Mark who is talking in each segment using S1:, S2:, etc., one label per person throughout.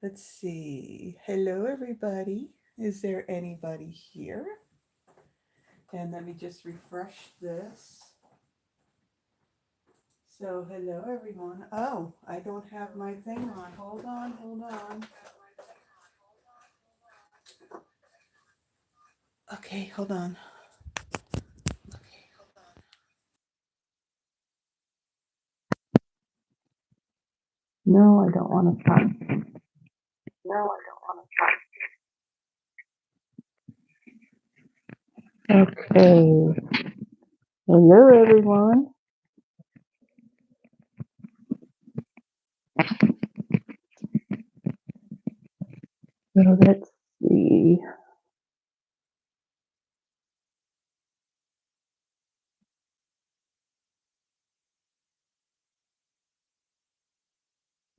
S1: Let's see. Hello, everybody. Is there anybody here? And let me just refresh this. So, hello, everyone. Oh, I don't have my thing on. Hold on, hold on. Okay, hold on. No, I don't want to start. Okay. Hello, everyone. So, let's see.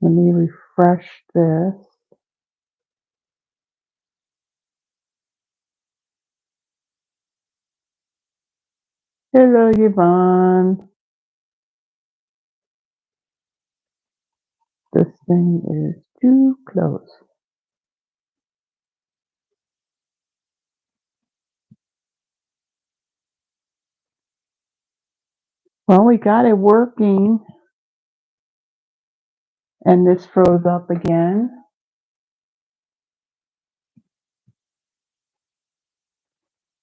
S1: Let me refresh this. Hello, Yvonne. This thing is too close. Well, we got it working, and this froze up again.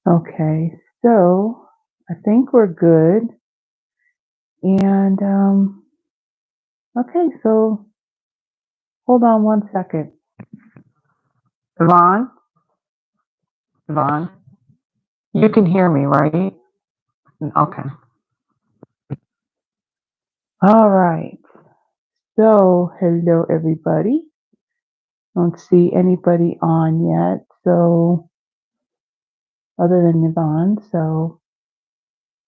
S1: Okay, so I think we're good. And okay, so hold on one second. Yvonne, Yvonne, you can hear me, right? Okay. All right. So hello, everybody. Don't see anybody on yet. So other than Yvonne, so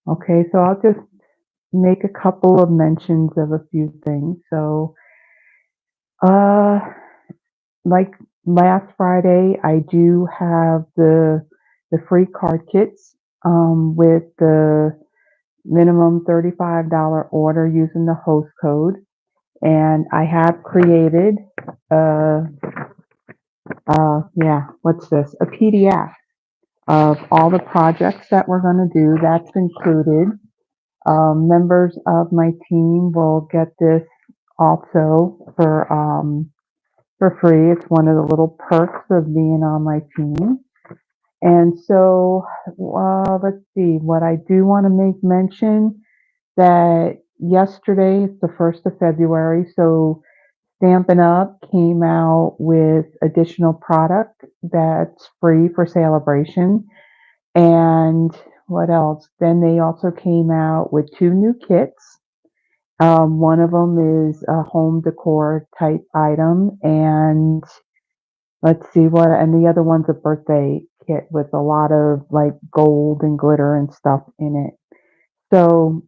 S1: okay. So I'll just make a couple of mentions of a few things. So uh like last Friday, I do have the free card kits with the minimum $35 order using the host code, and I have created uh what's this, a PDF of all the projects that we're going to do. That's included. Members of my team will get this also for free. It's one of the little perks of being on my team. And so, let's see, what I do want to make mention that yesterday, it's the 1st of February, so Stampin' Up! Came out with additional product that's free for celebration. And what else? Then they also came out with two new kits. One of them is a home decor type item, and let's see what, and the other one's a birthday kit with a lot of like gold and glitter and stuff in it. So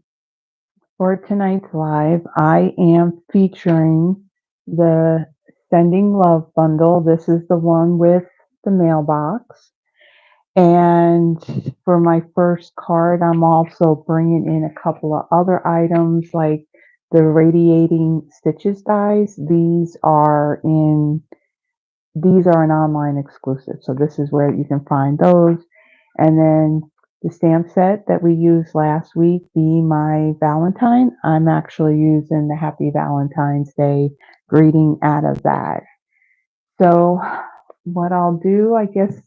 S1: for tonight's live, I am featuring the Sending Love bundle. This is the one with the mailbox. And for my first card, I'm also bringing in a couple of other items like the Radiating Stitches dies. These are an online exclusive, so this is where you can find those. And then the stamp set that we used last week, Be My Valentine, I'm actually using the Happy Valentine's Day greeting out of that. So what I'll do, I guess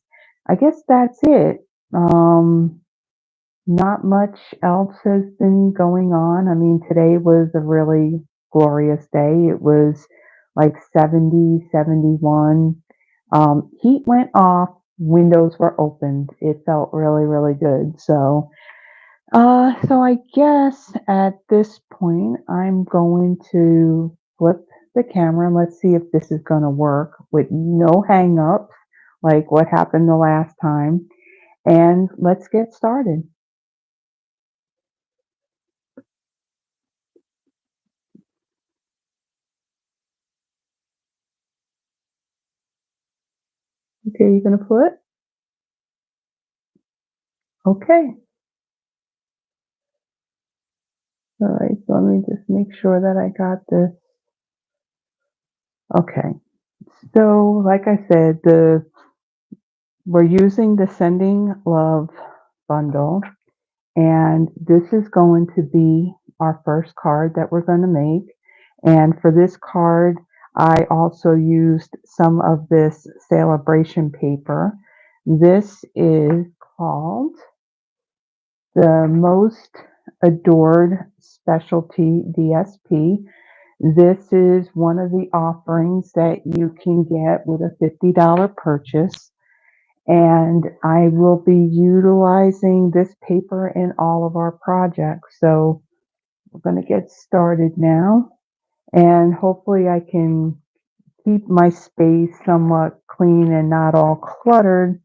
S1: that's it. Um, Not much else has been going on. I mean, today was a really glorious day. It was like 70, 71. Heat went off, windows were opened. It felt really, really good. So I guess at this point, I'm going to flip the camera and let's see if this is going to work with no hang-ups, like what happened the last time. And let's get started. Okay, you gonna flip? Okay. All right. So let me just make sure that I got this. Okay. So, like I said, we're using the Sending Love bundle, and this is going to be our first card that we're going to make. And for this card, I also used some of this celebration paper. This is called the Most Adored Specialty DSP. This is one of the offerings that you can get with a $50 purchase. And I will be utilizing this paper in all of our projects. So we're going to get started now. And hopefully I can keep my space somewhat clean and not all cluttered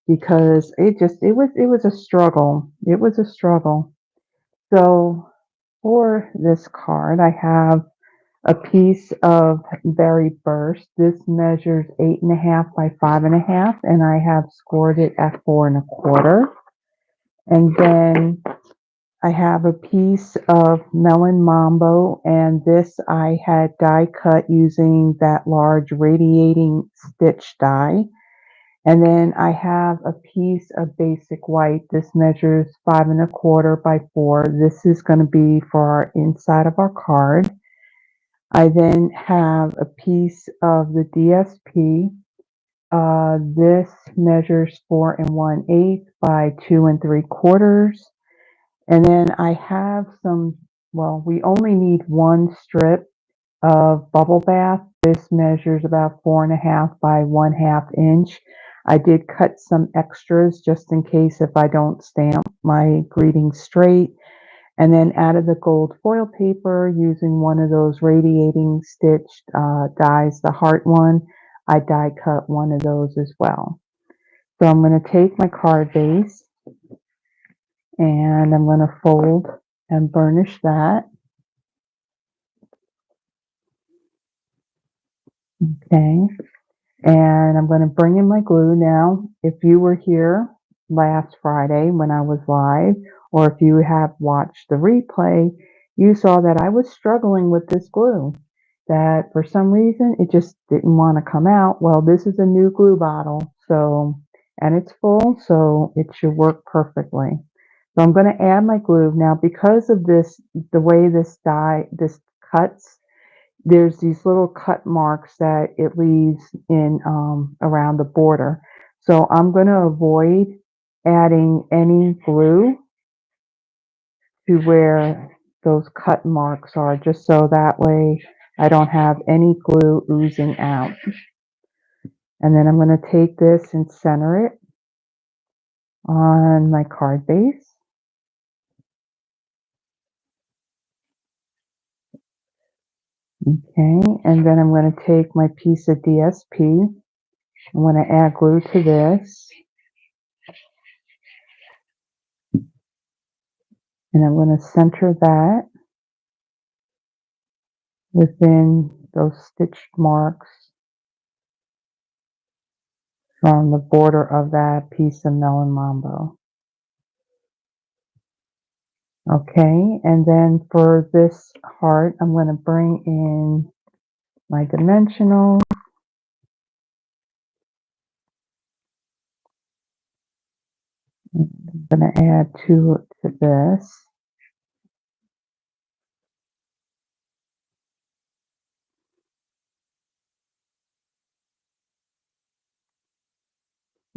S1: because it was a struggle. It was a struggle. So for this card, I have a piece of berry burst. This measures 8.5 by 5.5, and I have scored it at 4.25. And then I have a piece of Melon Mambo, and this I had die cut using that large radiating stitch die. And then I have a piece of basic white. This measures 5.25 by 4. This is going to be for our inside of our card. I then have a piece of the DSP. This measures 4 1/8 by 2 3/4. And then I have well, we only need one strip of bubble bath. This measures about 4.5 by 1/2 inch. I did cut some extras just in case if I don't stamp my greetings straight. And then out of the gold foil paper, using one of those radiating stitched dies, the heart one, I die cut one of those as well. So I'm going to take my card base and I'm going to fold and burnish that. Okay. And I'm going to bring in my glue now. If you were here last Friday when I was live, or if you have watched the replay, you saw that I was struggling with this glue. That for some reason it just didn't want to come out. Well, this is a new glue bottle, and it's full, so it should work perfectly. So I'm going to add my glue now because of this, the way this cuts. There's these little cut marks that it leaves in around the border. So I'm going to avoid adding any glue to where those cut marks are, just so that way I don't have any glue oozing out. And then I'm going to take this and center it on my card base. Okay, and then I'm going to take my piece of DSP. I'm going to add glue to this. And I'm going to center that within those stitched marks from the border of that piece of Melon Mambo. Okay, and then for this heart, I'm going to bring in my dimensional. I'm going to add two to this.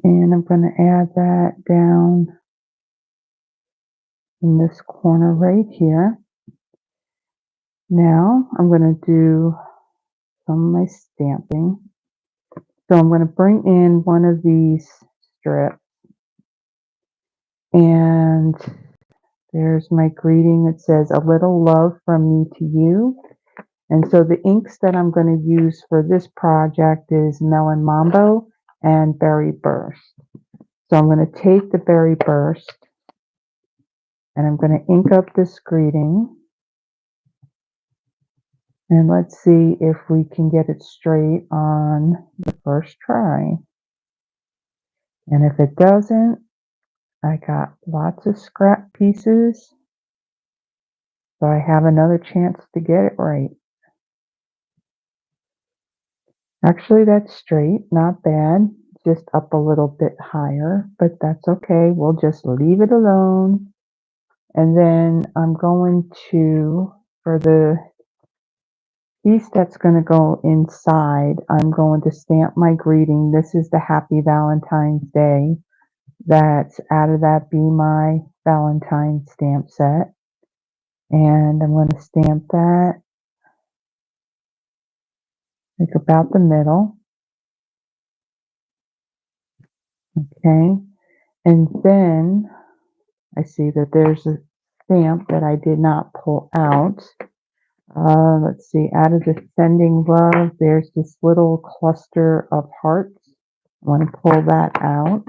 S1: And I'm going to add that down in this corner right here. Now I'm going to do some of my stamping. So I'm going to bring in one of these strips, and there's my greeting. It says, "A little love from me to you." And so the inks that I'm going to use for this project is Melon Mambo and Berry Burst. So I'm going to take the Berry Burst and I'm going to ink up this greeting. And let's see if we can get it straight on the first try. And if it doesn't, I got lots of scrap pieces, so I have another chance to get it right. Actually, that's straight, not bad. Just up a little bit higher, but that's okay. We'll just leave it alone. And then I'm going to, for the piece that's going to go inside, I'm going to stamp my greeting. This is the Happy Valentine's Day. That's out of that Be My Valentine stamp set. And I'm going to stamp that like about the middle. Okay. And then I see that there's a stamp that I did not pull out. Let's see, out of the sending love, there's this little cluster of hearts. I want to pull that out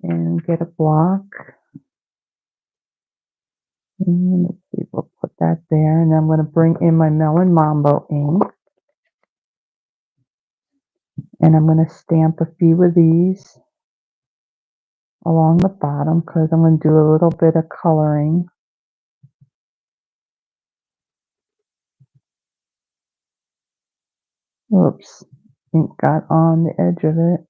S1: and get a block. And let's see, we'll put that there. And I'm going to bring in my Melon Mambo ink. And I'm going to stamp a few of these along the bottom because I'm going to do a little bit of coloring. Oops, ink got on the edge of it.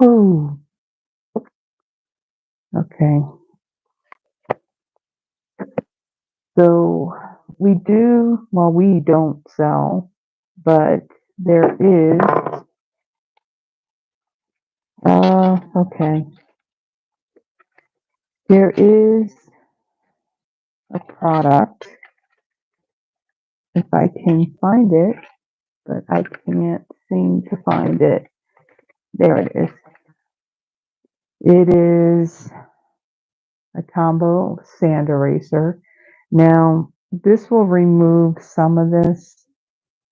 S1: Oh, okay. So we do, well, we don't sell, but there is, okay, there is a product, if I can find it, but I can't seem to find it. There it is. It is a combo sand eraser. Now, this will remove some of this,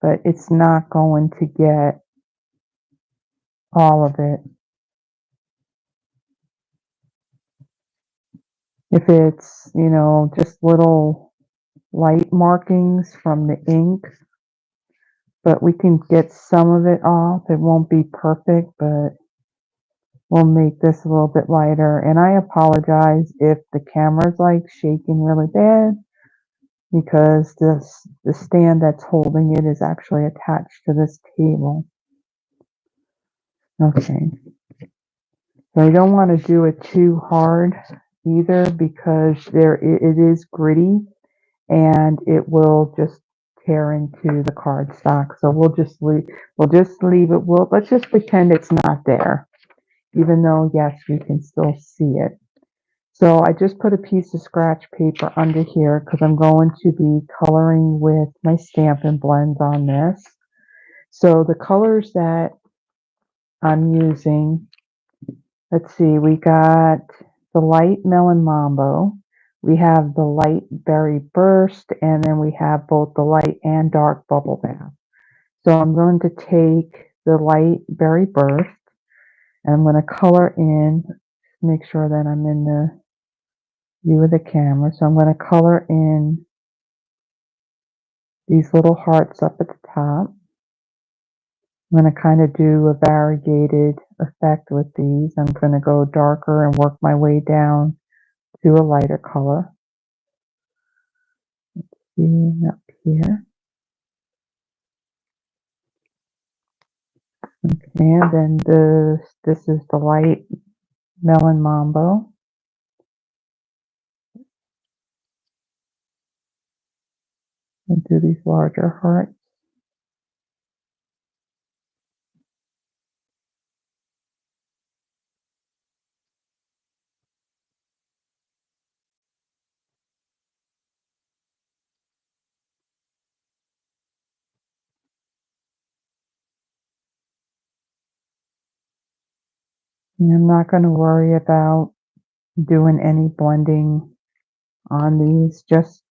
S1: but it's not going to get all of it. If it's, just little light markings from the ink, but we can get some of it off. It won't be perfect, but we'll make this a little bit lighter. And I apologize if the camera's like shaking really bad because the stand that's holding it is actually attached to this table. Okay. So I don't want to do it too hard either because it is gritty and it will just tear into the cardstock. So we'll just leave it. Let's just pretend it's not there, even though yes, we can still see it. So I just put a piece of scratch paper under here because I'm going to be coloring with my Stampin' Blends on this. So the colors that I'm using, let's see, we got the light Melon Mambo, we have the light Berry Burst, and then we have both the light and dark Bubble Bath. So I'm going to take the light Berry Burst and I'm going to color in, make sure that I'm in the view of the camera. So I'm going to color in these little hearts up at the top. I'm going to kind of do a variegated effect with these. I'm going to go darker and work my way down to a lighter color. See up here. Okay, and then this is the light Melon Mambo. And do these larger hearts. And I'm not going to worry about doing any blending on these, just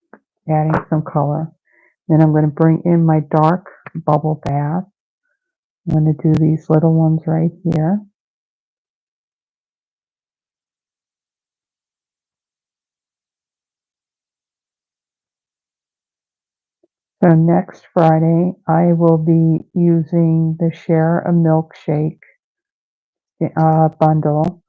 S1: adding some color. Then I'm going to bring in my dark Bubble Bath. I'm going to do these little ones right here. So next Friday, I will be using the Share a Milkshake bundle.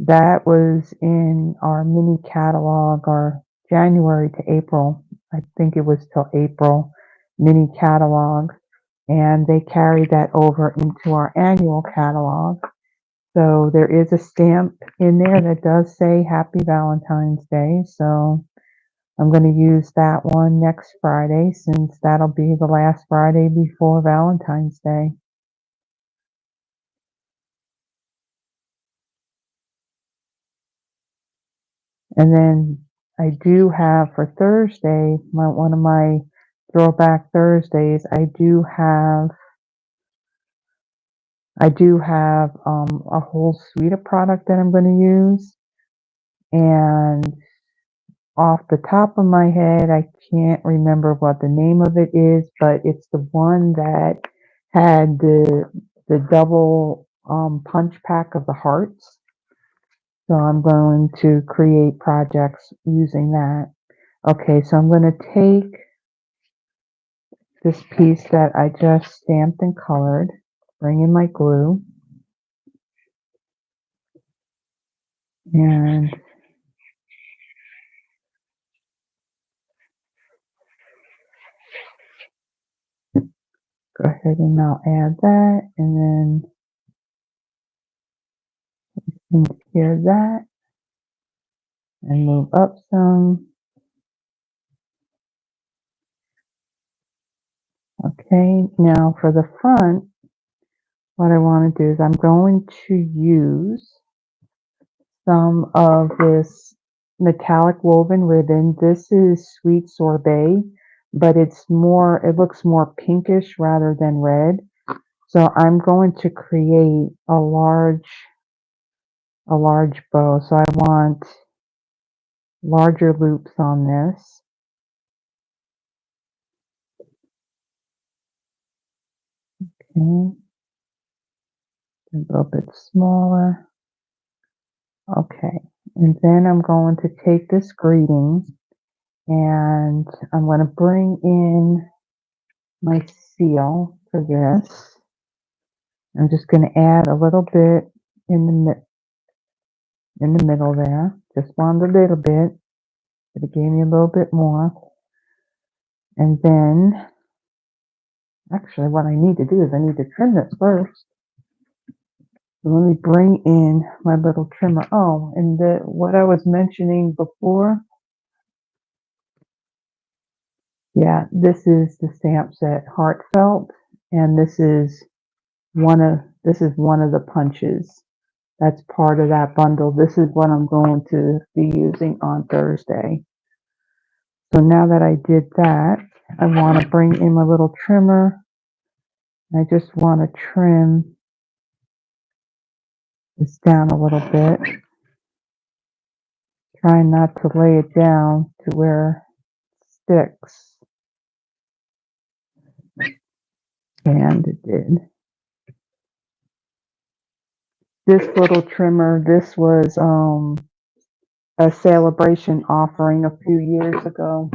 S1: That was in our mini catalog, our January to April. I think it was till April mini catalog. And they carried that over into our annual catalog. So there is a stamp in there that does say Happy Valentine's Day. So I'm going to use that one next Friday since that'll be the last Friday before Valentine's Day. And then I do have for Thursday, one of my throwback Thursdays, I do have a whole suite of product that I'm going to use. And off the top of my head, I can't remember what the name of it is, but it's the one that had the double punch pack of the hearts. So I'm going to create projects using that. Okay, so I'm going to take this piece that I just stamped and colored, bring in my glue, and go ahead and I'll add that, and then here that, and move up some. Okay, now for the front, what I want to do is I'm going to use some of this metallic woven ribbon. This is Sweet Sorbet, but it looks more pinkish rather than red. So I'm going to create a large bow. So I want larger loops on this. Okay, a little bit smaller. Okay, and then I'm going to take this greeting and I'm going to bring in my seal for this. I'm just going to add a little bit in the middle there, just one little bit. But it gave me a little bit more. And then, actually, what I need to do is I need to trim this first. So let me bring in my little trimmer. Oh, and what I was mentioning before. Yeah, this is the stamp set Heartfelt, and this is one of the punches. That's part of that bundle. This is what I'm going to be using on Thursday. So now that I did that, I want to bring in my little trimmer. I just want to trim this down a little bit. Try not to lay it down to where it sticks. And it did. This little trimmer, this was a celebration offering a few years ago.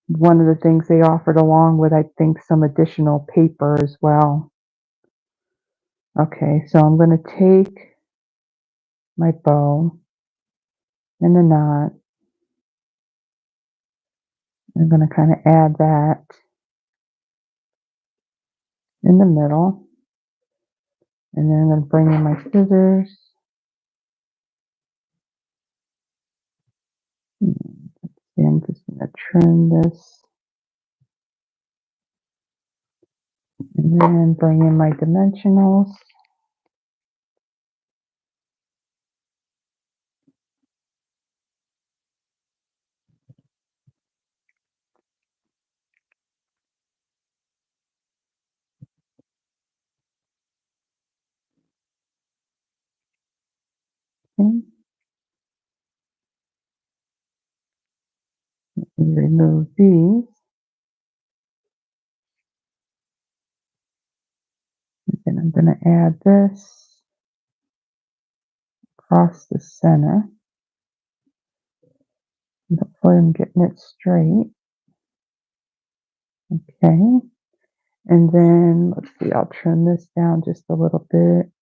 S1: One of the things they offered along with, I think, some additional paper as well. Okay, so I'm going to take my bow and the knot. I'm going to kind of add that in the middle. And then I'm going to bring in my scissors. And I'm just going to trim this. And then bring in my dimensionals. Okay. Remove these. And then I'm going to add this across the center. And hopefully I'm getting it straight. Okay. And then let's see, I'll trim this down just a little bit.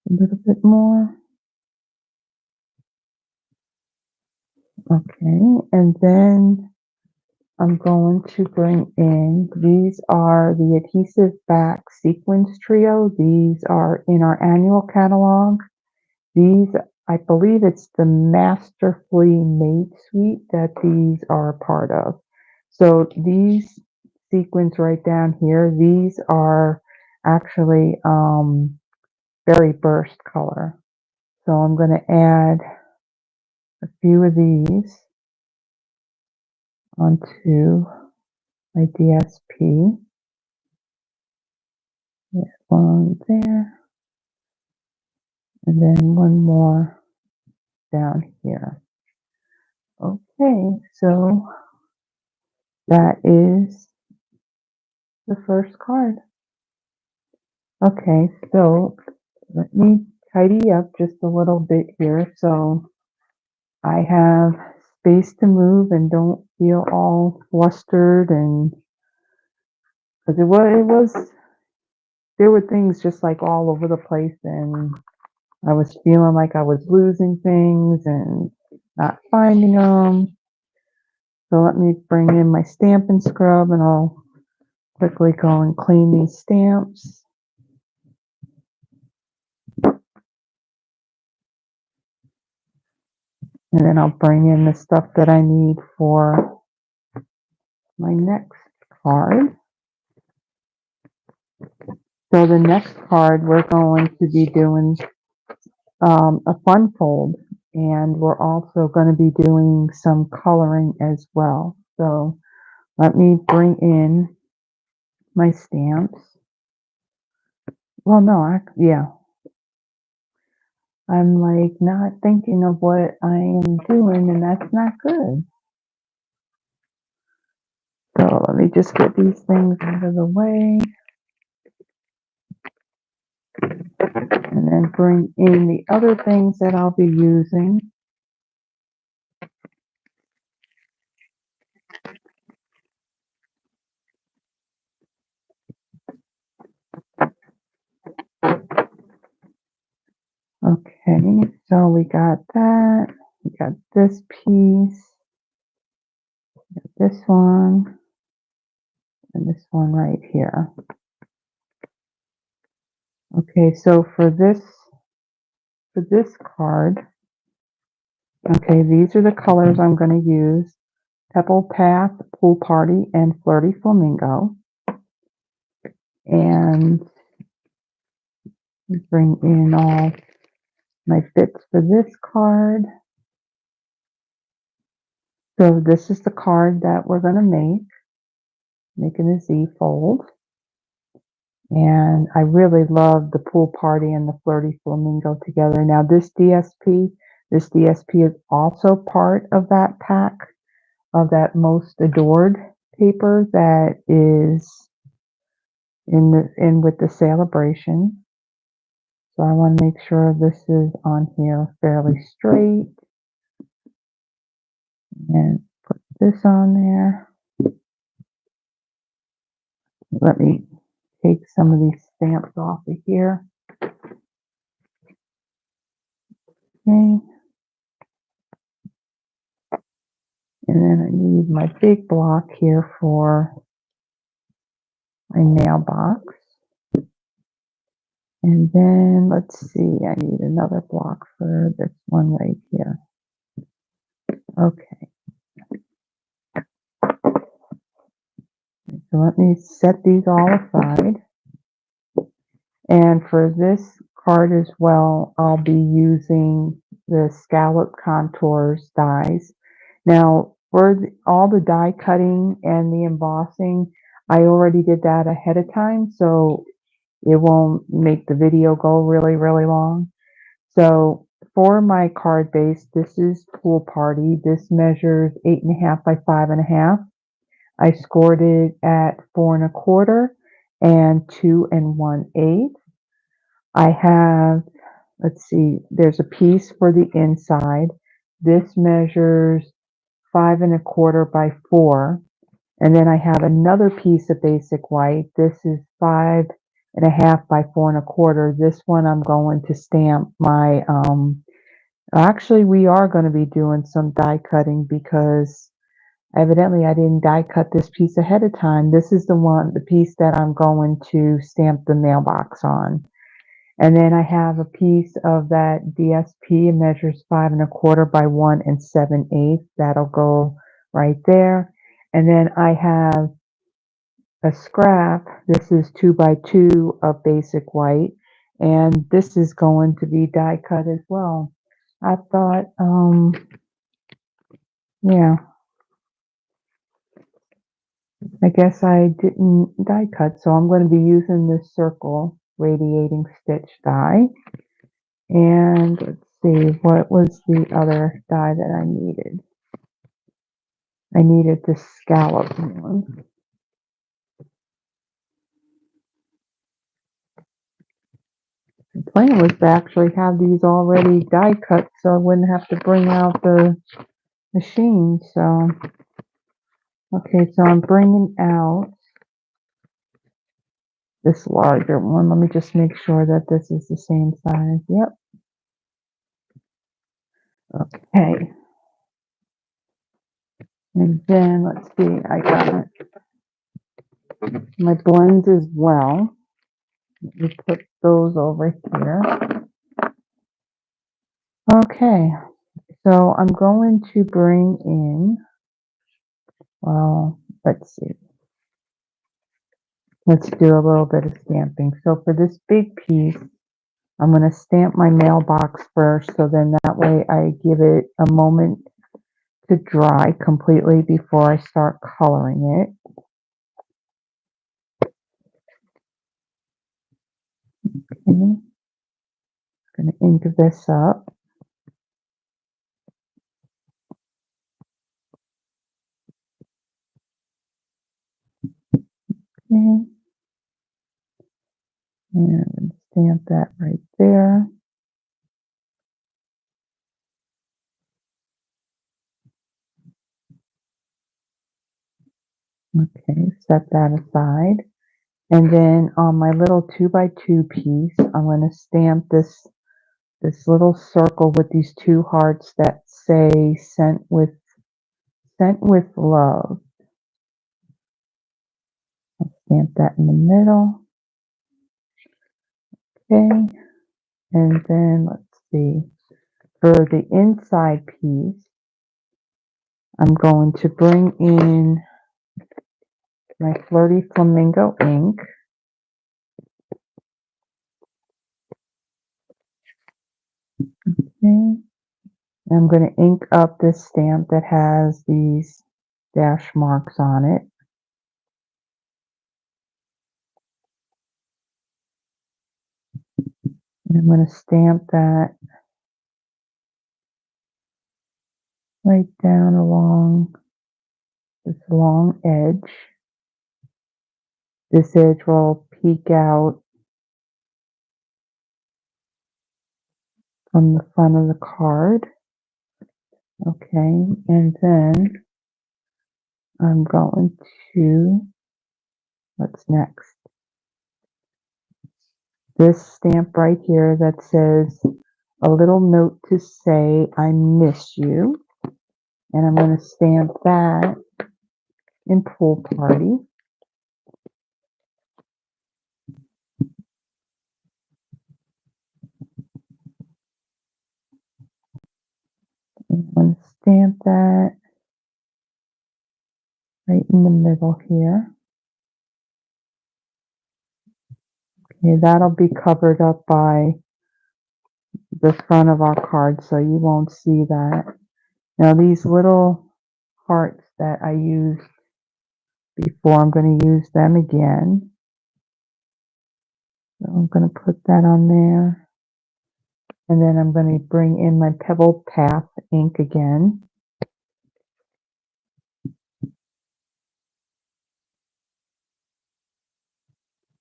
S1: A little bit more. Okay, and then I'm going to bring in, these are the adhesive back sequins trio. These are in our annual catalog. These, I believe it's the Masterfully Made suite that these are a part of. So these sequins right down here, these are actually berry burst color. So I'm going to add a few of these onto my DSP. There's one there, and then one more down here. Okay, so that is the first card. Okay, so let me tidy up just a little bit here so I have space to move and don't feel all flustered, and because there were things just like all over the place, and I was feeling like I was losing things and not finding them. So let me bring in my stamp and scrub, and I'll quickly go and clean these stamps. And then I'll bring in the stuff that I need for my next card. So the next card, we're going to be doing a fun fold, and we're also going to be doing some coloring as well. So let me bring in my stamps. Well, no, yeah. I'm like not thinking of what I am doing, and that's not good. So let me just get these things out of the way, and then bring in the other things that I'll be using. Okay, so we got that. We got this piece, this one, and this one right here. Okay, so for this card, okay, these are the colors I'm going to use: Pebble Path, Pool Party, and Flirty Flamingo. And bring in all my bits for this card. So this is the card that we're going to making a Z fold. And I really love the Pool Party and the Flirty Flamingo together. Now this DSP is also part of that pack of that Most Adored paper that is in with the celebration. So I want to make sure this is on here fairly straight, and put this on there. Let me take some of these stamps off of here. Okay. And then I need my big block here for my mailbox. And then let's see, I need another block for this one right here. Okay. So let me set these all aside. And for this card as well, I'll be using the Scallop Contours dies. Now, for all the die cutting and the embossing, I already did that ahead of time, so it won't make the video go really, really long. So for my card base, this is Pool Party. This measures 8.5 by 5.5. I scored it at 4 1/4 and 2 1/8. I have, let's see, there's a piece for the inside. This measures 5 1/4 by 4. And then I have another piece of basic white. This is 5 1.5 by 4 1/4. This one I'm going to stamp my, actually we are going to be doing some die cutting because evidently I didn't die cut this piece ahead of time. This is the piece that I'm going to stamp the mailbox on. And then I have a piece of that DSP. It measures 5 1/4 by 1 7/8. That'll go right there. And then I have a scrap. This is 2 by 2 of basic white, and this is going to be die cut as well. I thought, yeah, I guess I didn't die cut, so I'm going to be using this circle radiating stitch die. And let's see, what was the other die that I needed? I needed the scallop one. The plan was to actually have these already die cut so I wouldn't have to bring out the machine. So, okay, so I'm bringing out this larger one. Let me just make sure that this is the same size. Yep. Okay. And then let's see, I got my blends as well. Let me put those over here. Okay, so I'm going to bring in, well, let's see. Let's do a little bit of stamping. So for this big piece, I'm going to stamp my mailbox first, so then that way I give it a moment to dry completely before I start coloring it. Okay. I'm going to ink this up. Okay. And stamp that right there. Okay, set that aside. And then on my little 2 by 2 piece, I'm going to stamp this little circle with these 2 hearts that say sent with love. I'll stamp that in the middle. Okay. And then let's see. For the inside piece, I'm going to bring in my Flirty Flamingo ink. Okay. I'm going to ink up this stamp that has these dash marks on it. And I'm going to stamp that right down along this long edge. This edge will peek out from the front of the card. Okay, and then I'm going to, what's next? This stamp right here that says a little note to say I miss you. And I'm going to stamp that in Pool Party. And I'm going to stamp that right in the middle here. Okay, that'll be covered up by the front of our card, so you won't see that. Now these little hearts that I used before, I'm going to use them again. So I'm going to put that on there. And then I'm going to bring in my Pebble Path ink again.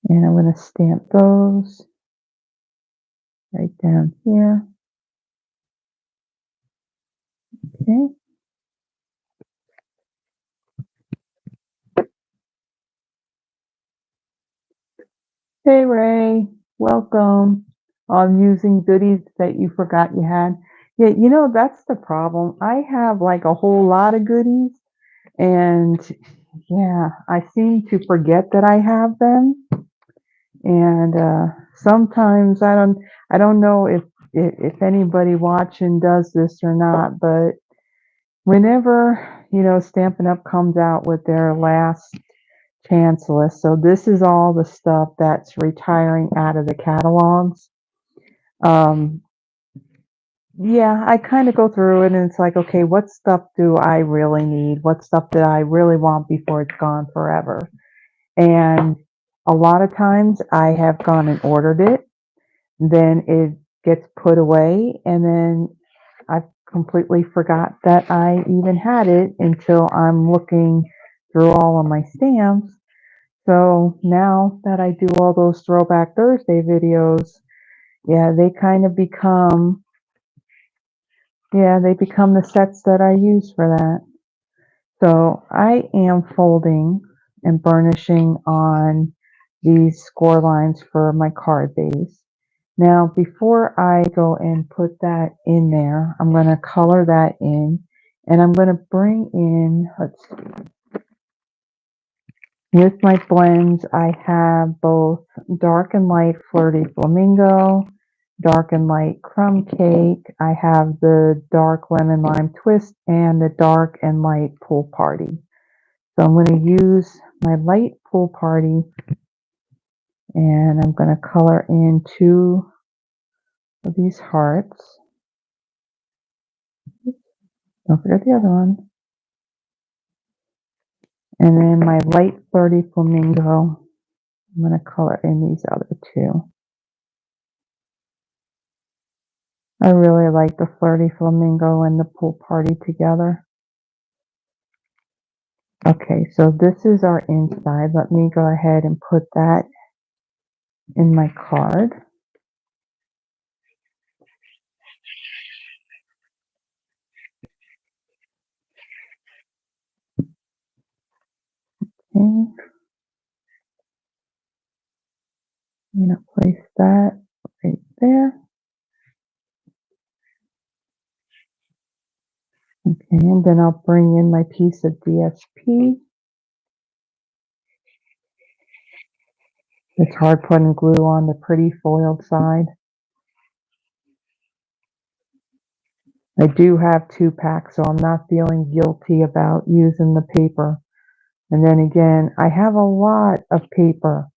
S1: And I'm going to stamp those right down here. Okay. Hey Ray, welcome. I'm using goodies that you forgot you had. Yeah, that's the problem. I have like a whole lot of goodies, and yeah, I seem to forget that I have them. And sometimes I don't know if anybody watching does this or not, but whenever, Stampin' Up comes out with their last chance list. So this is all the stuff that's retiring out of the catalogs. Um, yeah, I kind of go through it and it's like, okay, what stuff do I really need? What stuff do I really want before it's gone forever? And a lot of times I have gone and ordered it, then it gets put away, and then I completely forgot that I even had it until I'm looking through all of my stamps. So now that I do all those Throwback Thursday videos, yeah, they become the sets that I use for that. So I am folding and burnishing on these score lines for my card base. Now, before I go and put that in there, I'm going to color that in, and I'm going to bring in, let's see, with my blends, I have both dark and light flirty flamingo, dark and light crumb cake. I have the dark lemon lime twist and the dark and light pool party. So I'm going to use my light pool party, and I'm going to color in two of these hearts. Don't forget the other one. And then my light flirty flamingo, I'm going to color in these other two. I really like the flirty flamingo and the pool party together. Okay, so this is our inside. Let me go ahead and put that in my card. Okay. I'm going to place that right there. Okay, and then I'll bring in my piece of DSP. It's hard putting glue on the pretty foiled side. I do have 2 packs, so I'm not feeling guilty about using the paper. And then again, I have a lot of paper.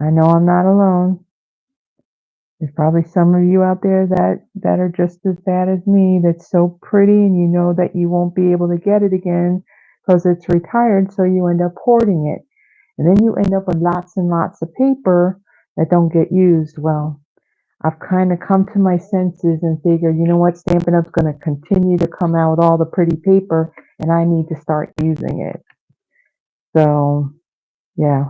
S1: I know I'm not alone. There's probably some of you out there that are just as bad as me, that's so pretty and you know that you won't be able to get it again because it's retired, so you end up hoarding it. And then you end up with lots and lots of paper that don't get used. Well, I've kind of come to my senses and figured, you know what, Stampin' Up's going to continue to come out with all the pretty paper, and I need to start using it. So, yeah,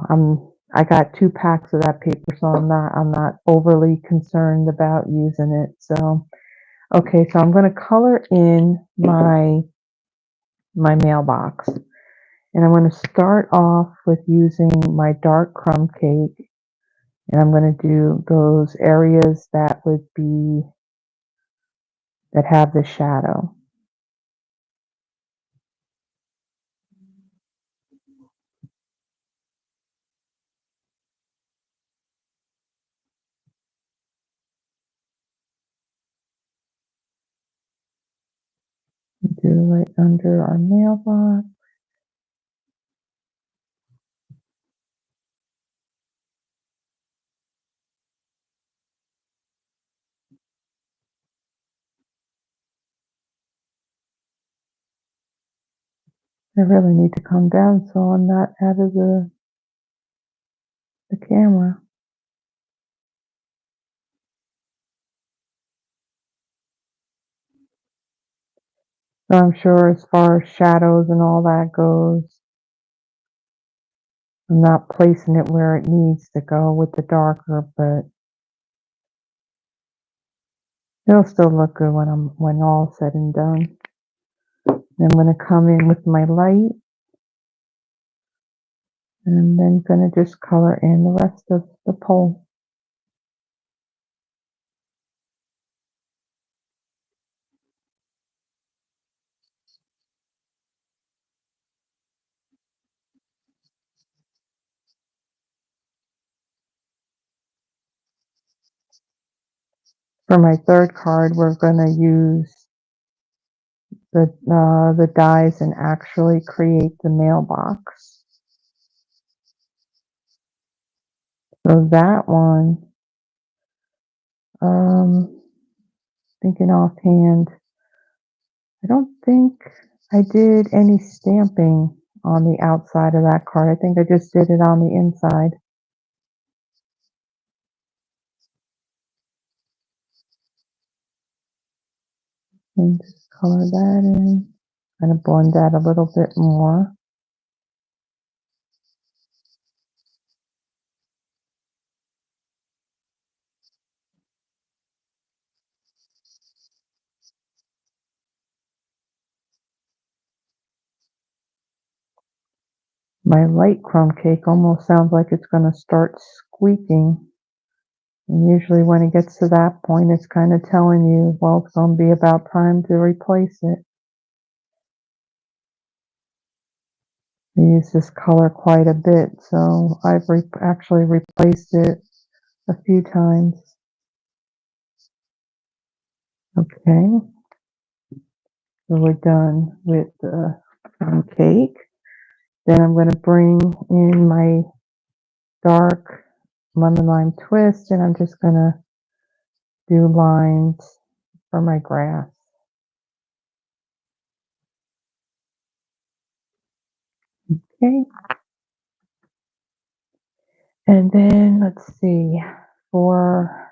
S1: I got 2 packs of that paper, so I'm not overly concerned about using it. So, okay, so I'm going to color in my mailbox, and I'm going to start off with using my dark crumb cake. And I'm going to do those areas that have the shadow. Do right under our mailbox. I really need to come down so I'm not out of the camera. So I'm sure as far as shadows and all that goes, I'm not placing it where it needs to go with the darker, but it'll still look good when all said and done. I'm going to come in with my light, And then gonna just color in the rest of the pole. For my third card, we're gonna use the dies and actually create the mailbox. So that one, thinking offhand, I don't think I did any stamping on the outside of that card. I think I just did it on the inside. And just color that in, kind of blend that a little bit more. My light crumb cake almost sounds like it's going to start squeaking. And usually when it gets to that point, it's kind of telling you, well, it's going to be about time to replace it. I use this color quite a bit, so I've actually replaced it a few times. Okay, so we're done with the cake. Then I'm going to bring in my dark lemon lime twist, and I'm just going to do lines for my grass. Okay. And then let's see, for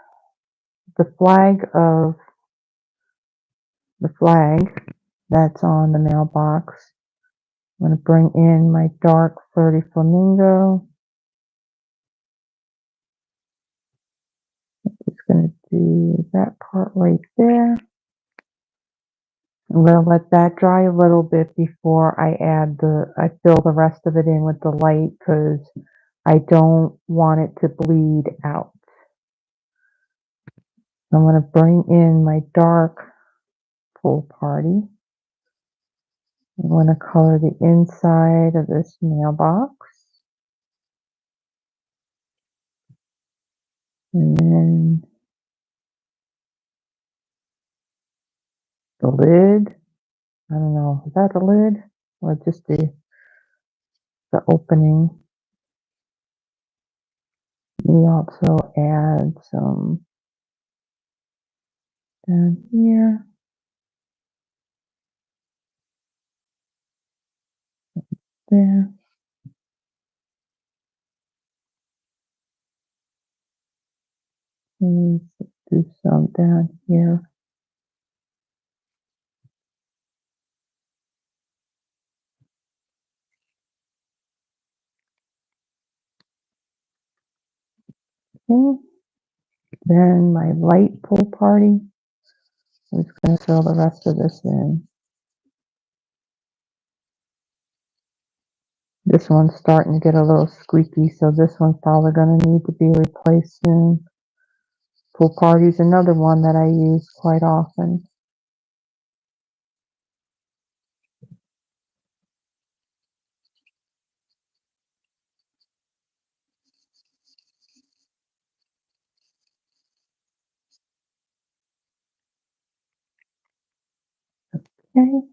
S1: the flag that's on the mailbox, I'm going to bring in my dark flirty flamingo. Just going to do that part right there. I'm going to let that dry a little bit before I fill the rest of it in with the light, because I don't want it to bleed out. I'm going to bring in my dark pool party. I'm going to color the inside of this mailbox. And then the lid. I don't know, is that the lid or just the opening? We also add some down here. There. And do some down here. Okay. Then my light pool party. I'm just going to fill the rest of this in. This one's starting to get a little squeaky, so this one's probably going to need to be replaced soon. Pool party is another one that I use quite often. Okay.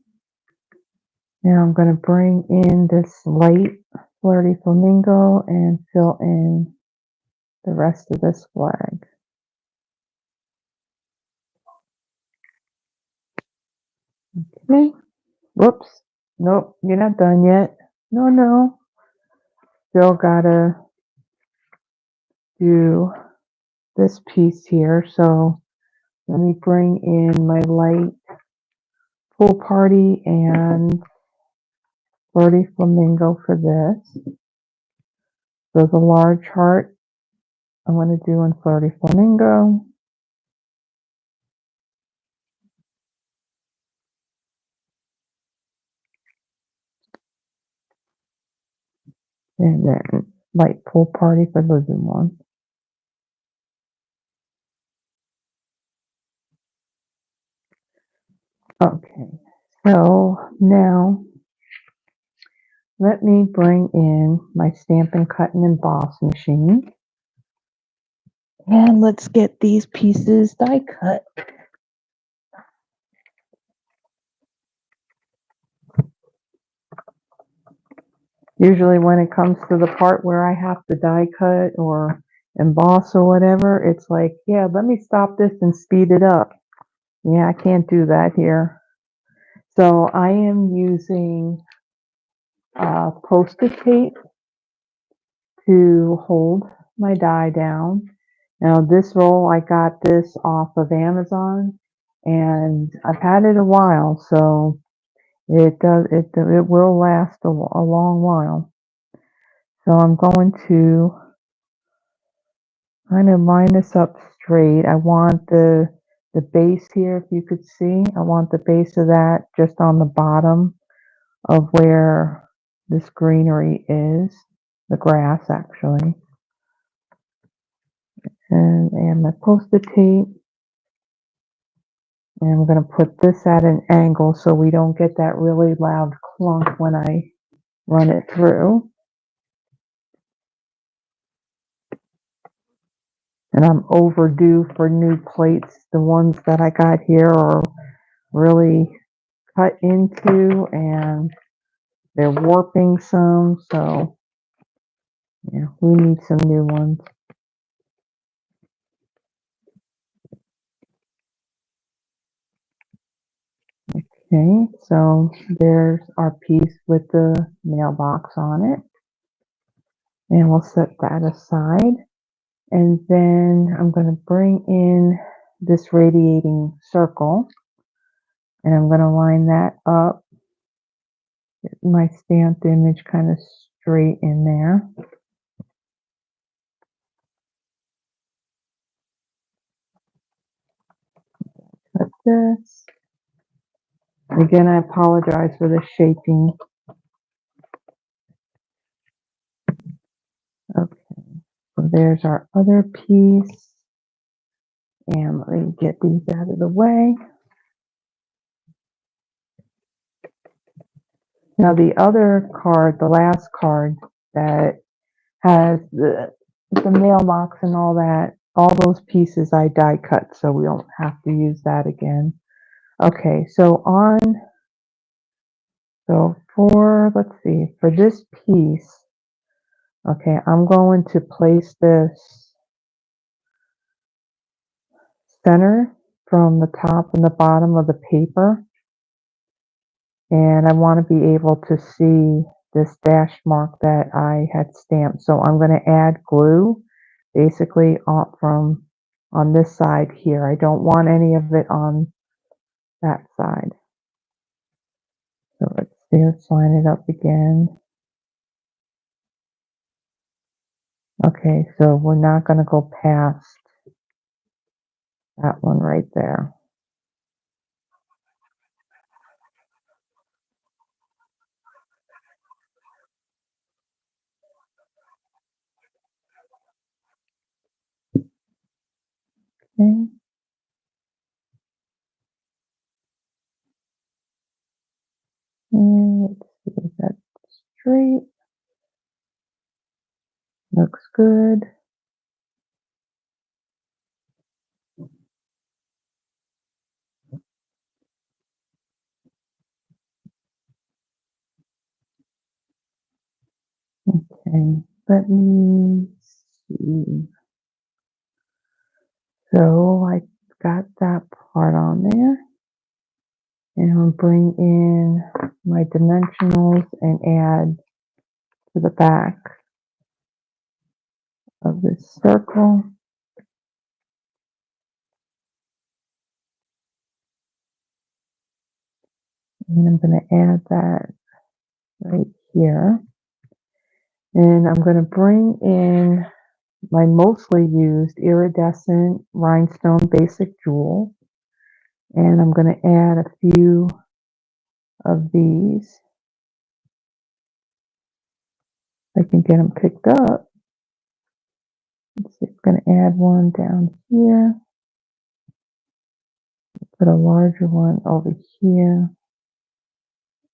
S1: Now I'm going to bring in this light flirty flamingo and fill in the rest of this flag. Okay. Whoops. Nope, you're not done yet. No. Still gotta do this piece here. So let me bring in my light pool party and flirty flamingo for this. So the large heart I'm going to do in flirty flamingo. And then light pool party for Lagoon one. Okay, so now let me bring in my Stampin' Cut and Emboss machine. And let's get these pieces die cut. Usually when it comes to the part where I have to die cut or emboss or whatever, it's like, yeah, let me stop this and speed it up. Yeah, I can't do that here. So I am using Post-it tape to hold my die down. Now this roll, I got this off of Amazon and I've had it a while, so it will last a long while. So I'm going to kind of line this up straight. I want the base here, if you could see, I want the base of that just on the bottom of where this greenery is, the grass actually. And my Post-it tape. And I'm going to put this at an angle so we don't get that really loud clunk when I run it through. And I'm overdue for new plates. The ones that I got here are really cut into and they're warping some. So yeah, we need some new ones. Okay, so there's our piece with the mailbox on it. And we'll set that aside. And then I'm going to bring in this radiating circle. And I'm going to line that up. Get my stamped image kind of straight in there. Cut this. Again, I apologize for the shaping. Okay, so there's our other piece. And let me get these out of the way. Now the other card, the last card that has the mailbox and all that, all those pieces I die cut, so we don't have to use that again. Okay, so let's see, for this piece, okay, I'm going to place this center from the top and the bottom of the paper. And I want to be able to see this dash mark that I had stamped. So I'm going to add glue basically on this side here. I don't want any of it on that side. So let's see, let's line it up again. Okay, so we're not going to go past that one right there. Okay. And let's see if that's straight. Looks good. Okay, let me see. So I got that part on there. And I'll bring in my dimensionals and add to the back of this circle. And I'm going to add that right here. And I'm going to bring in my mostly used iridescent rhinestone basic jewel. And I'm going to add a few of these. I can get them picked up. Let's see, I'm going to add one down here. Put a larger one over here.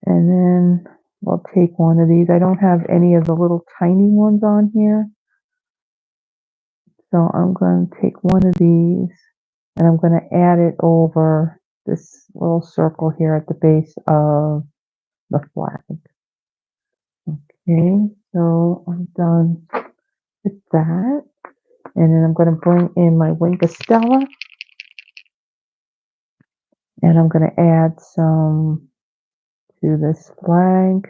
S1: And then we'll take one of these. I don't have any of the little tiny ones on here. So I'm going to take one of these and I'm going to add it over this little circle here at the base of the flag. Okay, so I'm done with that. And then I'm going to bring in my wing Stella and I'm going to add some to this flag.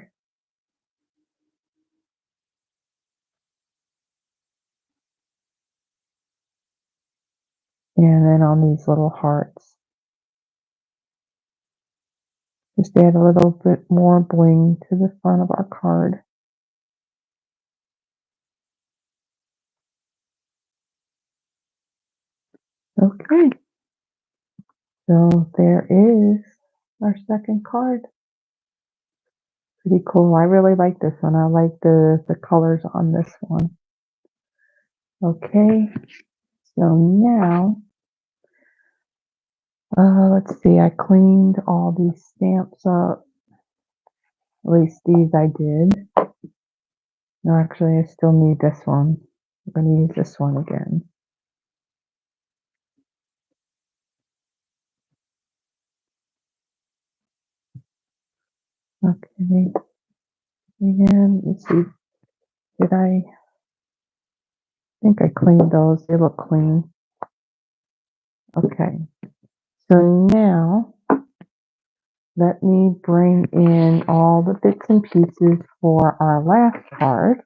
S1: And then on these little hearts. Just add a little bit more bling to the front of our card. Okay, so there is our second card. Pretty cool. I really like this one. I like the colors on this one. Okay, so now, let's see, I cleaned all these stamps up. At least these I did. No, actually, I still need this one. I'm going to use this one again. Okay, and let's see, did I think I cleaned those. They look clean. Okay, so now let me bring in all the bits and pieces for our last card.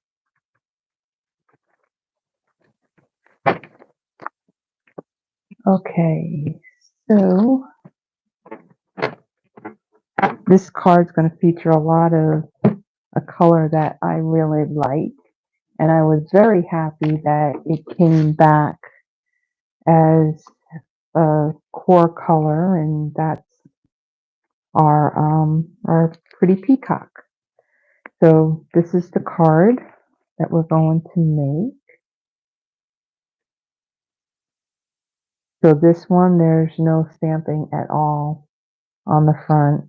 S1: Okay, so this card's going to feature a lot of a color that I really like, and I was very happy that it came back as a core color, and that's our pretty peacock. So this is the card that we're going to make. So this one, there's no stamping at all on the front.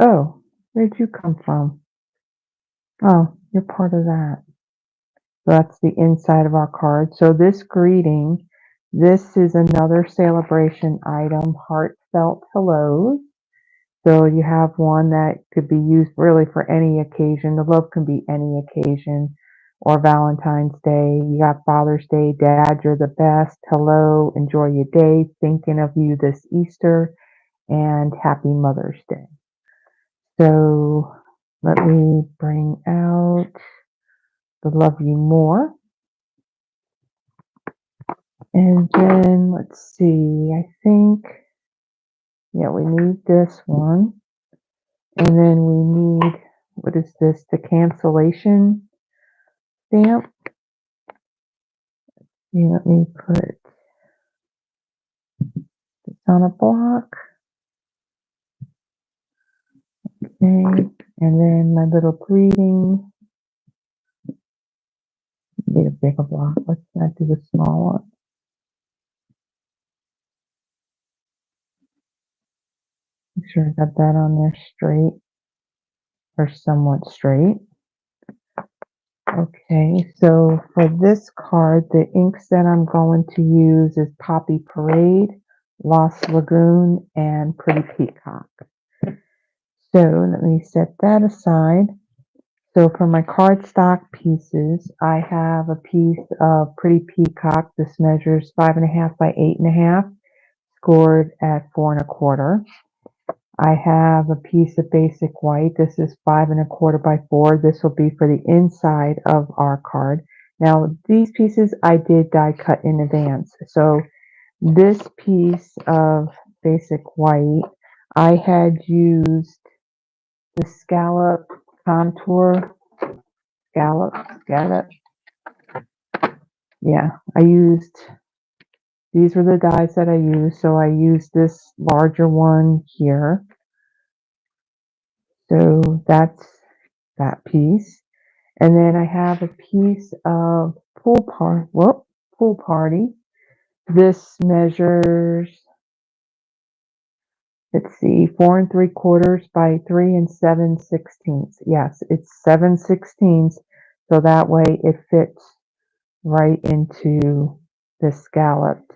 S1: Oh, where'd you come from? Oh, you're part of that. So that's the inside of our card. So this greeting, this is another celebration item, heartfelt hellos. So you have one that could be used really for any occasion. The love can be any occasion, or Valentine's Day. You got Father's Day, Dad, you're the best. Hello, enjoy your day. Thinking of you this Easter, and Happy Mother's Day. So let me bring out the Love You More. And then let's see, I think, yeah, we need this one. And then we need, what is this, the cancellation stamp. Let me put this on a block. Okay, and then my little greeting. Need a bigger block. Let's not do the small one. Make sure I got that on there straight, or somewhat straight. Okay, so for this card, the inks that I'm going to use is Poppy Parade, Lost Lagoon, and Pretty Peacock. So let me set that aside. So for my cardstock pieces, I have a piece of Pretty Peacock. This measures 5.5 by 8.5, scored at 4 1/4. I have a piece of basic white. This is 5 1/4 by 4. This will be for the inside of our card. Now, these pieces I did die cut in advance. So this piece of basic white, I had used the scallop contour, scallop. Yeah, these were the dies that I used. So I used this larger one here. So that's that piece. And then I have a piece of pool party. This measures, let's see, 4 3/4 by 3 7/16. Yes, it's 7/16, so that way it fits right into the scalloped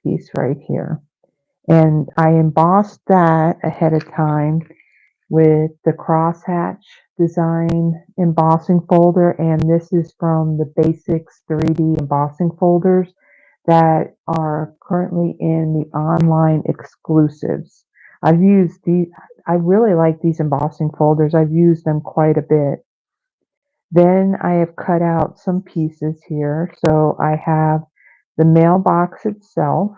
S1: piece right here. And I embossed that ahead of time with the crosshatch design embossing folder, and this is from the Basics 3D embossing folders that are currently in the online exclusives. I've used these. I really like these embossing folders. I've used them quite a bit. Then I have cut out some pieces here. So I have the mailbox itself.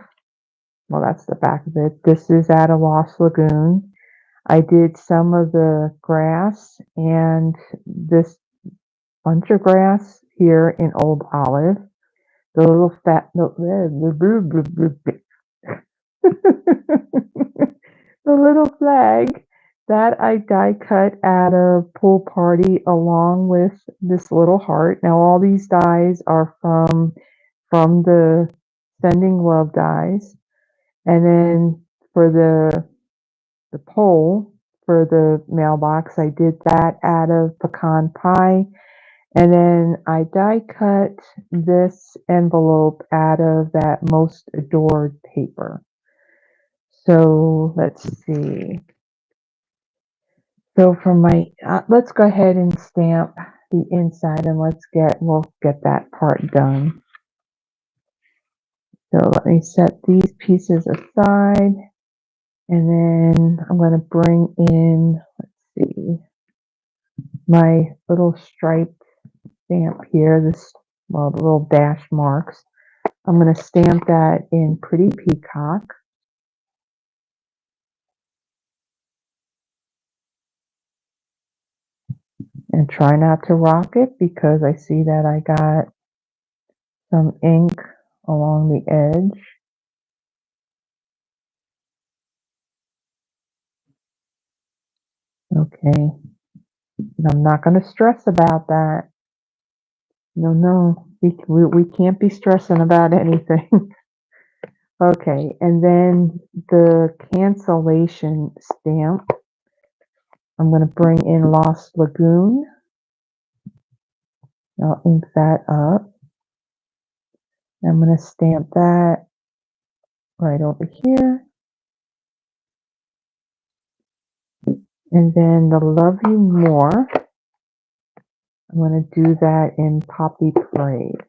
S1: Well, that's the back of it. This is at a Lost Lagoon. I did some of the grass and this bunch of grass here in Old Olive. The little fat, the little flag that I die cut at a pool party along with this little heart. Now all these dies are from the Sending Love dies. And then for the pole for the mailbox, I did that out of pecan pie. And then I die cut this envelope out of that Most Adored paper. So let's see. So for my, let's go ahead and stamp the inside and we'll get that part done. So let me set these pieces aside, and then I'm going to bring in, let's see, my little striped stamp here, the little dash marks. I'm going to stamp that in Pretty Peacock. And try not to rock it because I see that I got some ink along the edge. Okay. And I'm not going to stress about that. No. We can't be stressing about anything. Okay. And then the cancellation stamp. I'm going to bring in Lost Lagoon. I'll ink that up. I'm going to stamp that right over here. And then the Love You More, I'm going to do that in Poppy Parade.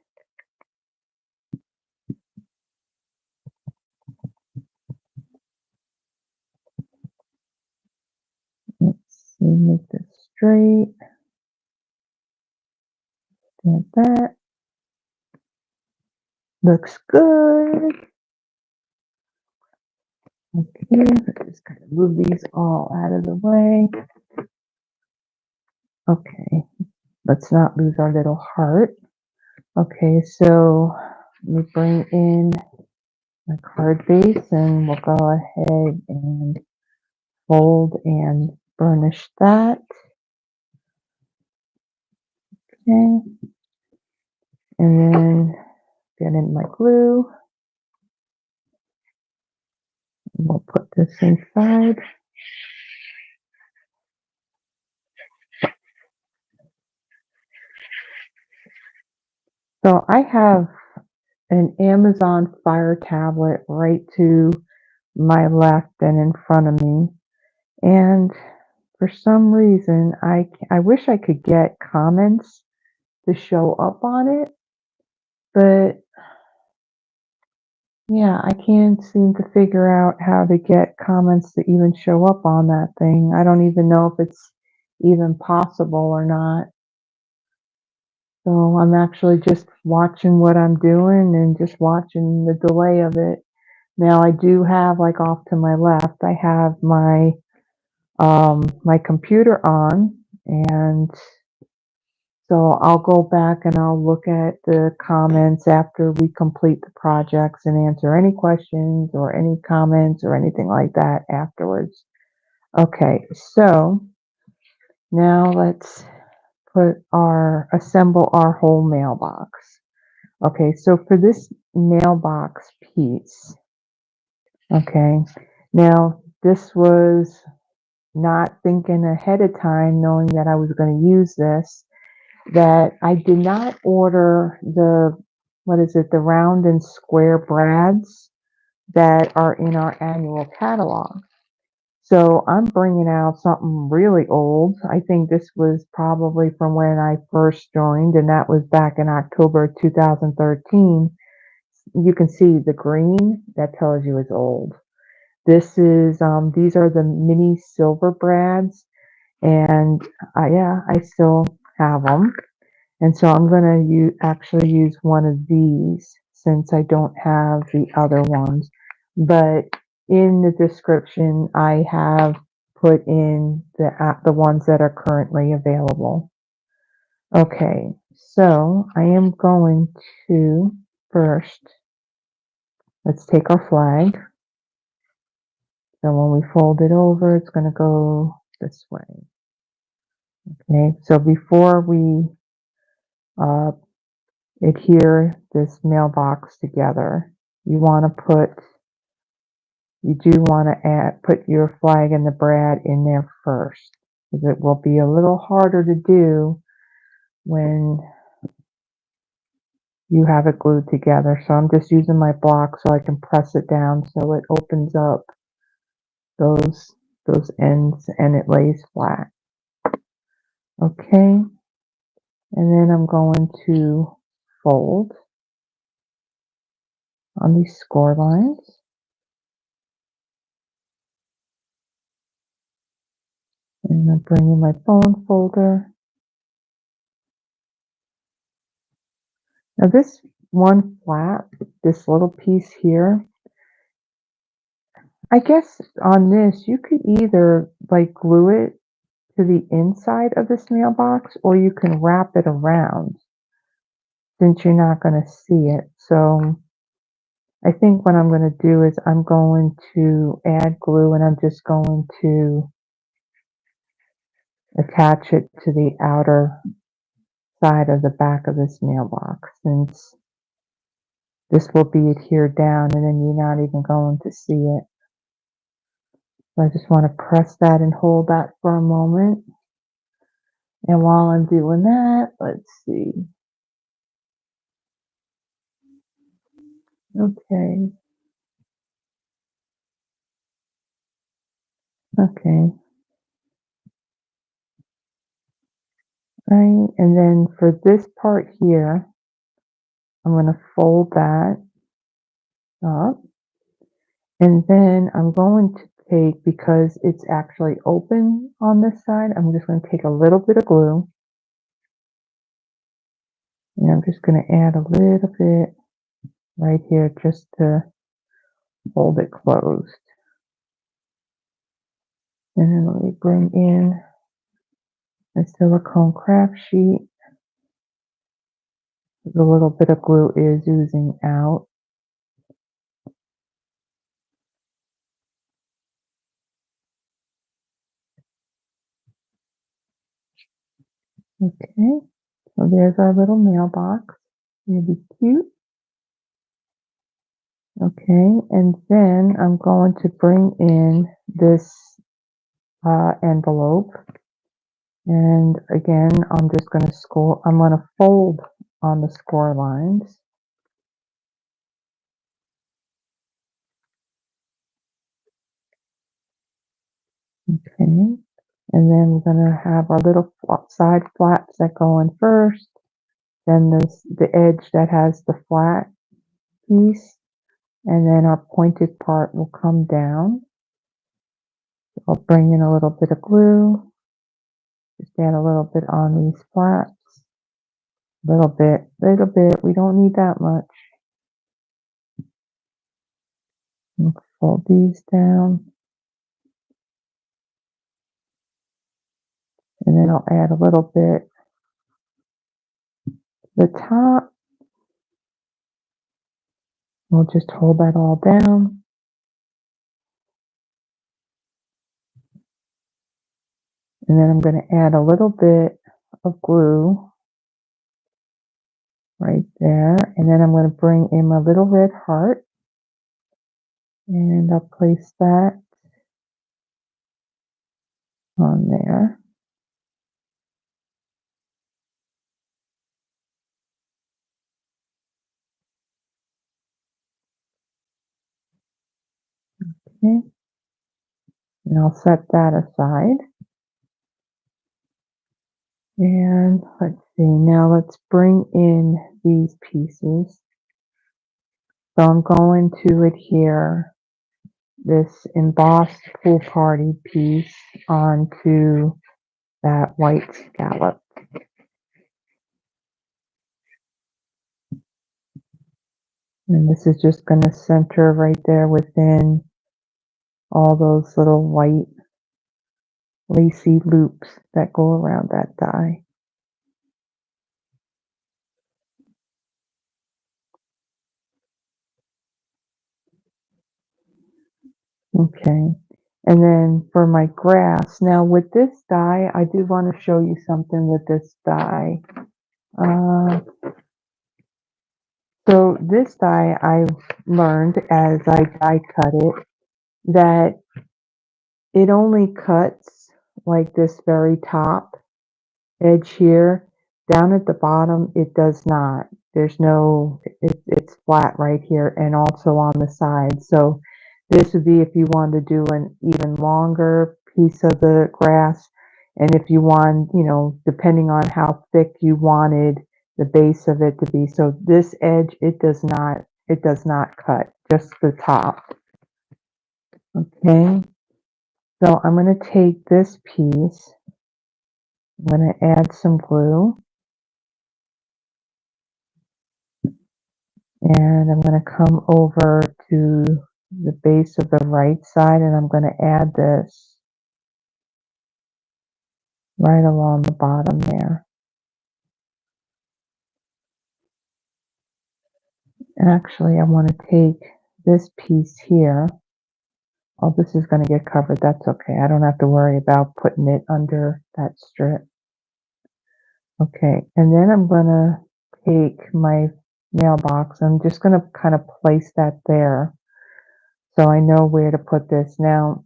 S1: Let's see, make this straight. Stamp that. Looks good. Okay, let's just kind of move these all out of the way. Okay, let's not lose our little heart. Okay, so let me bring in my card base and we'll go ahead and fold and burnish that. Okay, and then get in my glue. And we'll put this inside. So I have an Amazon Fire tablet right to my left and in front of me. And for some reason, I wish I could get comments to show up on it, but yeah, I can't seem to figure out how to get comments to even show up on that thing. I don't even know if it's even possible or not. So I'm actually just watching what I'm doing and just watching the delay of it. Now I do have, like, off to my left, I have my computer on, and so I'll go back and I'll look at the comments after we complete the projects and answer any questions or any comments or anything like that afterwards. Okay, so now let's assemble our whole mailbox. Okay, so for this mailbox piece, okay, now this was not thinking ahead of time, knowing that I was going to use this, that I did not order the round and square brads that are in our annual catalog. So I'm bringing out something really old. I think this was probably from when I first joined, and that was back in October 2013. You can see the green, that tells you it's old. These are the mini silver brads, and yeah, I still have them. And so I'm going to actually use one of these since I don't have the other ones. But in the description, I have put in the ones that are currently available. Okay, so I am going to first, let's take our flag. So when we fold it over, it's going to go this way. Okay, so before we uh, adhere this mailbox together, you do want to put your flag and the brad in there first, because it will be a little harder to do when you have it glued together. So I'm just using my block so I can press it down so it opens up those ends and it lays flat. Okay, and then I'm going to fold on these score lines. And I'm bringing my bone folder. Now this one flap, this little piece here, I guess on this you could either like glue it to the inside of this mailbox, or you can wrap it around since you're not going to see it. So I think what I'm going to do is I'm going to add glue, and I'm just going to attach it to the outer side of the back of this mailbox, since this will be adhered down and then you're not even going to see it. So I just want to press that and hold that for a moment. And while I'm doing that, let's see. Okay. Okay. Right. And then for this part here, I'm going to fold that up. And then I'm going to take, because it's actually open on this side, I'm just going to take a little bit of glue. And I'm just going to add a little bit right here just to hold it closed. And then let me bring in a silicone craft sheet. The little bit of glue is oozing out. Okay, so there's our little mailbox. It'll be cute. Okay, and then I'm going to bring in this envelope. And again, I'm just going to I'm going to fold on the score lines. Okay, and then we're going to have our little side flaps that go in first. Then the edge that has the flat piece, and then our pointed part will come down. I'll bring in a little bit of glue, just add a little bit on these flaps, little bit, we don't need that much. We'll fold these down, and then I'll add a little bit the top. We'll just hold that all down. And then I'm going to add a little bit of glue right there. And then I'm going to bring in my little red heart and I'll place that on there. Okay. And I'll set that aside. And let's see, now let's bring in these pieces. So I'm going to adhere this embossed pool party piece onto that white scallop. And this is just going to center right there within all those little white lacy loops that go around that die. Okay. And then for my grass, now with this die, I do want to show you something with this die. So this die I've learned as I die cut it that it only cuts like this very top edge here. Down at the bottom, it does not. There's no, it's flat right here and also on the side. So this would be if you want to do an even longer piece of the grass. And if you want, you know, depending on how thick you wanted the base of it to be. So this edge, it does not cut, just the top. Okay. So I'm going to take this piece, I'm going to add some glue, and I'm going to come over to the base of the right side, and I'm going to add this right along the bottom there. Actually, I want to take this piece here. Oh, this is going to get covered. That's okay. I don't have to worry about putting it under that strip. Okay, and then I'm going to take my mailbox. I'm just going to kind of place that there so I know where to put this. Now,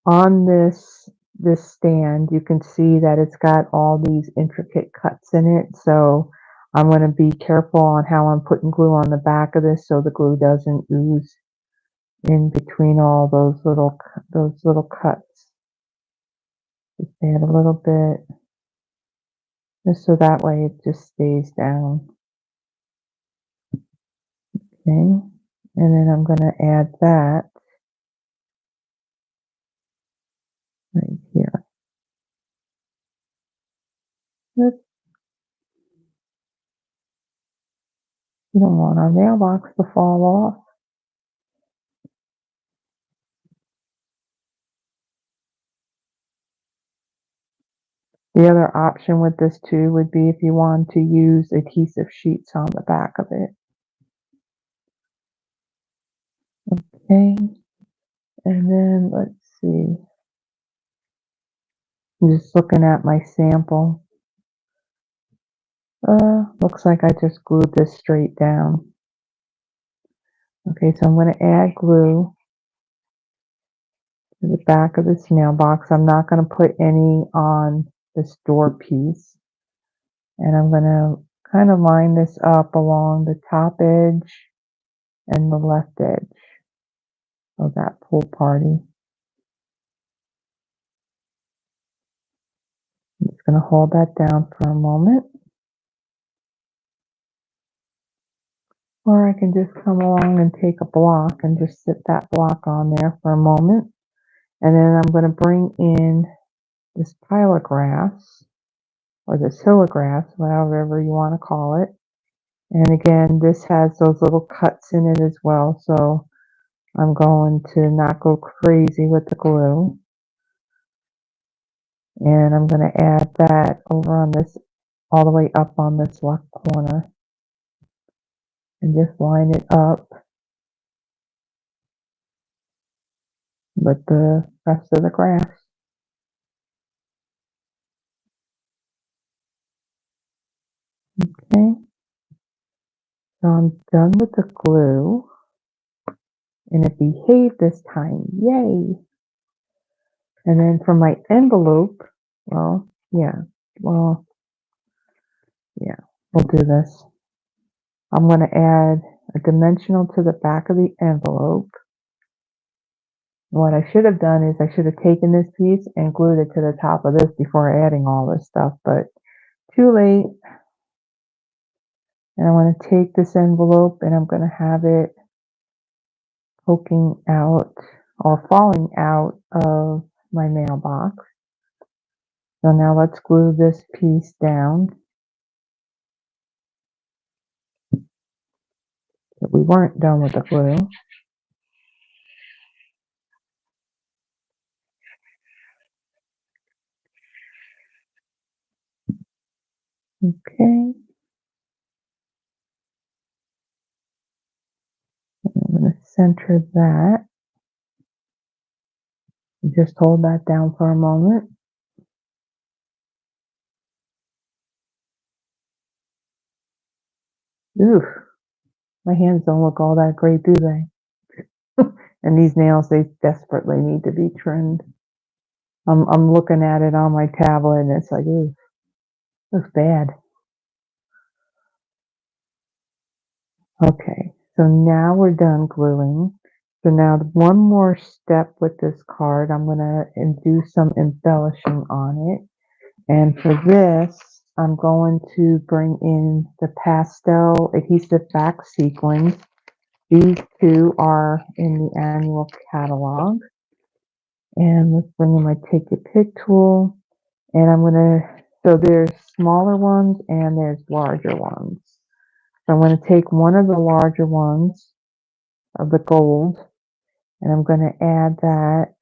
S1: on this stand, you can see that it's got all these intricate cuts in it. So I'm going to be careful on how I'm putting glue on the back of this so the glue doesn't ooze in between all those little cuts. Just add a little bit, just so that way it just stays down. Okay, and then I'm going to add that right here. Oops, you don't want our mailbox to fall off. The other option with this too would be if you want to use adhesive sheets on the back of it. Okay, and then let's see. I'm just looking at my sample. Looks like I just glued this straight down. Okay, so I'm going to add glue to the back of this mailbox. I'm not going to put any on this door piece. And I'm going to kind of line this up along the top edge and the left edge of that pool party. I'm just going to hold that down for a moment. Or I can just come along and take a block and just sit that block on there for a moment. And then I'm going to bring in this pile of grass, or this hill of grass, however you want to call it. And again, this has those little cuts in it as well. So I'm going to not go crazy with the glue. And I'm going to add that over on this, all the way up on this left corner. And just line it up with the rest of the grass. Okay, so I'm done with the glue, and it behaved this time. Yay! And then for my envelope, well, yeah, well, yeah, we'll do this. I'm going to add a dimensional to the back of the envelope. What I should have done is I should have taken this piece and glued it to the top of this before adding all this stuff, but too late. And I want to take this envelope and I'm going to have it poking out or falling out of my mailbox. So now let's glue this piece down. But we weren't done with the glue. Okay, I'm going to center that. Just hold that down for a moment. Oof, my hands don't look all that great, do they? And these nails, they desperately need to be trimmed. I'm looking at it on my tablet and it's like, ooh, looks bad. Okay, so now we're done gluing. So now one more step with this card, I'm gonna do some embellishing on it. And for this, I'm going to bring in the pastel adhesive back sequins. These two are in the annual catalog. And let's bring in my Take Your Pick tool. And I'm gonna, so there's smaller ones and there's larger ones. So I'm gonna take one of the larger ones of the gold and I'm gonna add that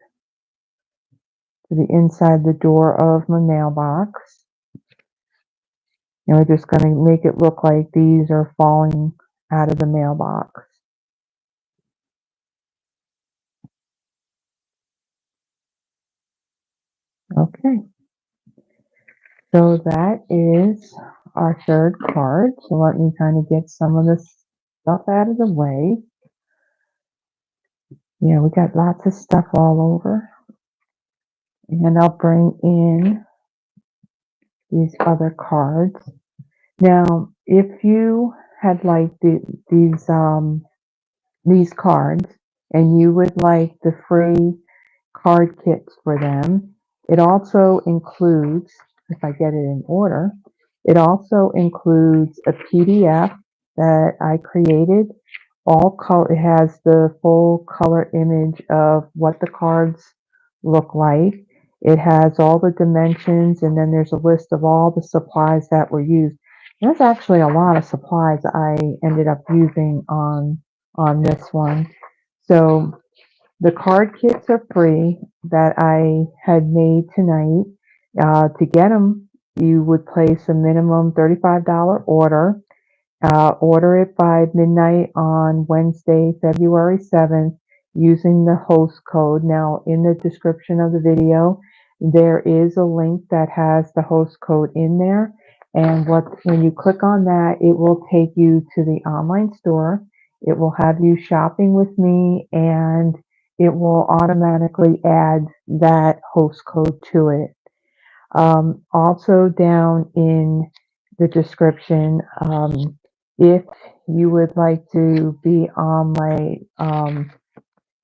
S1: to the inside the door of my mailbox. And we're just gonna make it look like these are falling out of the mailbox. Okay, so that is our third card. So let me kind of get some of this stuff out of the way. Yeah, we got lots of stuff all over. And I'll bring in these other cards. Now, if you had like these cards and you would like the free card kits for them, it also includes, if I get it in order, it also includes a PDF that I created. It has the full color image of what the cards look like. It has all the dimensions, and then there's a list of all the supplies that were used. And that's actually a lot of supplies I ended up using on this one. So the card kits are free that I had made tonight. To get them, you would place a minimum $35 order. Order it by midnight on Wednesday, February 7th, using the host code. Now, in the description of the video, there is a link that has the host code in there. And when you click on that, it will take you to the online store. It will have you shopping with me, and it will automatically add that host code to it. Also down in the description, if you would like to be on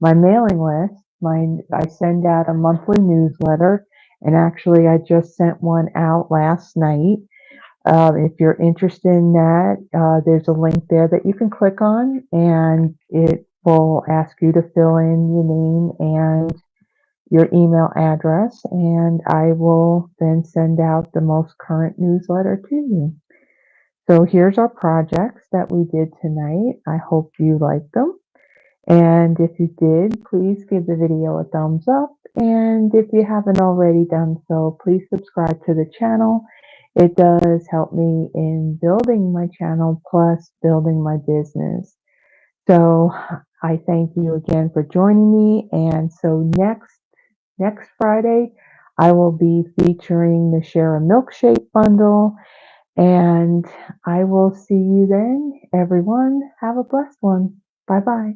S1: my mailing list, I send out a monthly newsletter, and actually I just sent one out last night. If you're interested in that, there's a link there that you can click on, and it will ask you to fill in your name and your email address, and I will then send out the most current newsletter to you. So here's our projects that we did tonight. I hope you liked them. And if you did, please give the video a thumbs up. And if you haven't already done so, please subscribe to the channel. It does help me in building my channel, plus building my business. So I thank you again for joining me. And so next Friday, I will be featuring the Share a Milkshake bundle. And I will see you then, everyone. Have a blessed one. Bye bye.